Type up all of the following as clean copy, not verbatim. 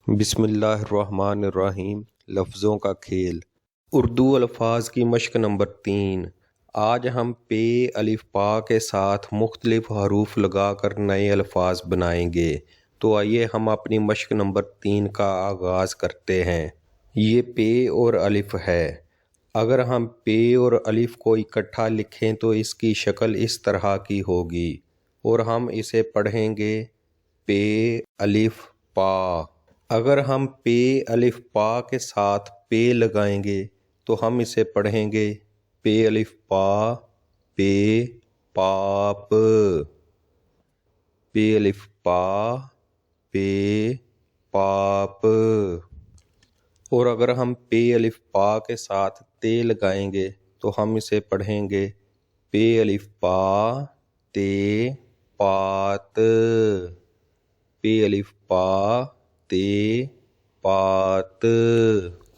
بسم اللہ الرحمن الرحیم۔ لفظوں کا کھیل، اردو الفاظ کی مشق نمبر 3۔ آج ہم پے الف پا کے ساتھ مختلف حروف لگا کر نئے الفاظ بنائیں گے۔ تو آئیے ہم اپنی مشق نمبر 3 کا آغاز کرتے ہیں۔ یہ پے اور الف ہے۔ اگر ہم پے اور الف کو اکٹھا لکھیں تو اس کی شکل اس طرح کی ہوگی اور ہم اسے پڑھیں گے پے الف پا۔ اگر ہم پے الف پا کے ساتھ پے لگائیں گے تو ہم اسے پڑھیں گے پے الف پا پے پاپ، پے الف پا پے پاپ۔ اور اگر ہم پے الف پا کے ساتھ تے لگائیں گے تو ہم اسے پڑھیں گے پے الف پا تے پات، پے الف پا تے پات۔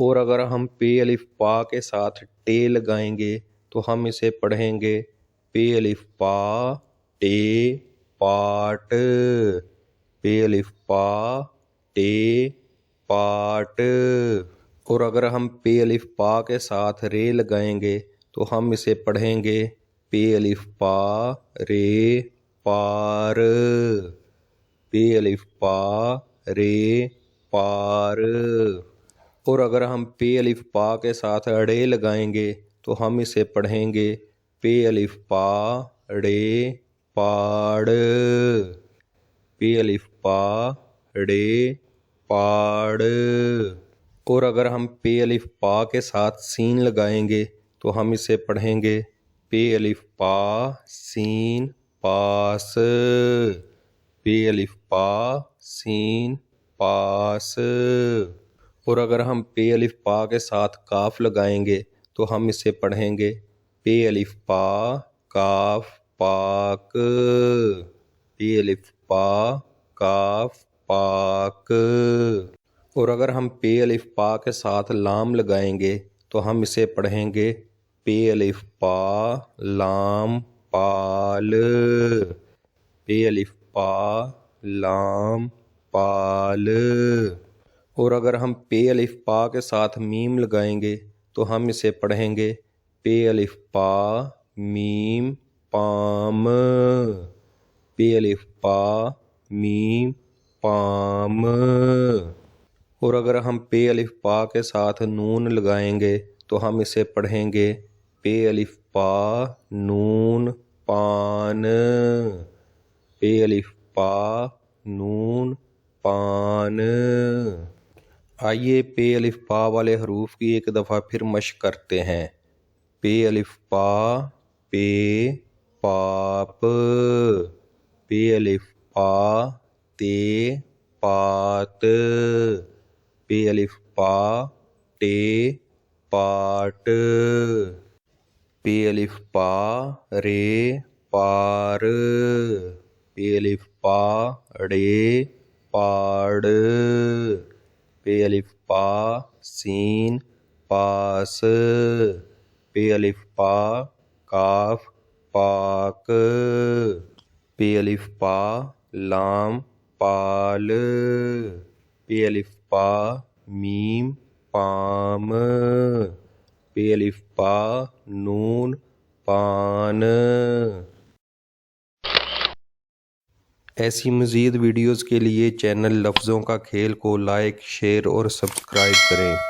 اور اگر ہم پے الف پا کے ساتھ ٹے لگائیں گے تو ہم اسے پڑھیں گے پے الف پا ٹے پاٹ، پے الف پا ٹے پاٹ۔ اور اگر ہم پے الف پا کے ساتھ رے لگائیں گے تو ہم اسے پڑھیں گے پے الف پا رے پار، پے الف پا رے پار۔ اور اگر ہم پے الف پا کے ساتھ ڑے لگائیں گے تو ہم اسے پڑھیں گے پے الف پا ڑے پاڑ، پے الف پا ڑے پاڑ۔ اور اگر ہم پے الف پا کے ساتھ سین لگائیں گے تو ہم اسے پڑھیں گے پے الف پا سین پاس، پے الف پا سین پاس۔ اور اگر ہم پے الف پا کے ساتھ کاف لگائیں گے تو ہم اسے پڑھیں گے پے الف پا کاف پاک، پے الف پا کاف پاک۔ اور اگر ہم پے الف پا کے ساتھ لام لگائیں گے تو ہم اسے پڑھیں گے پے الف پا لام پال، پے الف پا لام پال۔ اور اگر ہم پے الف پا کے ساتھ میم لگائیں گے تو ہم اسے پڑھیں گے پے الف پا میم پام، پے الف پا میم پام۔ اور اگر ہم پے الف پا کے ساتھ نون لگائیں گے تو ہم اسے پڑھیں گے پے الف پا نون پان، پے الف پا نون پان۔ آئیے پے الف پا والے حروف کی ایک دفعہ پھر مشق کرتے ہیں۔ پے الف پا پے پاپ، پے الف پا تے پات، پے الف پا ٹے پاٹ، پے الف پا رے پار، پے الف پا ڑے پاڑ، پے الف پا سین پاس، پے الف پا کاف پاک، پے الف پا لام پال، پے الف پا میم پام، پے الف پا نون پان۔ ایسی مزید ویڈیوز کے لیے چینل لفظوں کا کھیل کو لائک، شیئر اور سبسکرائب کریں۔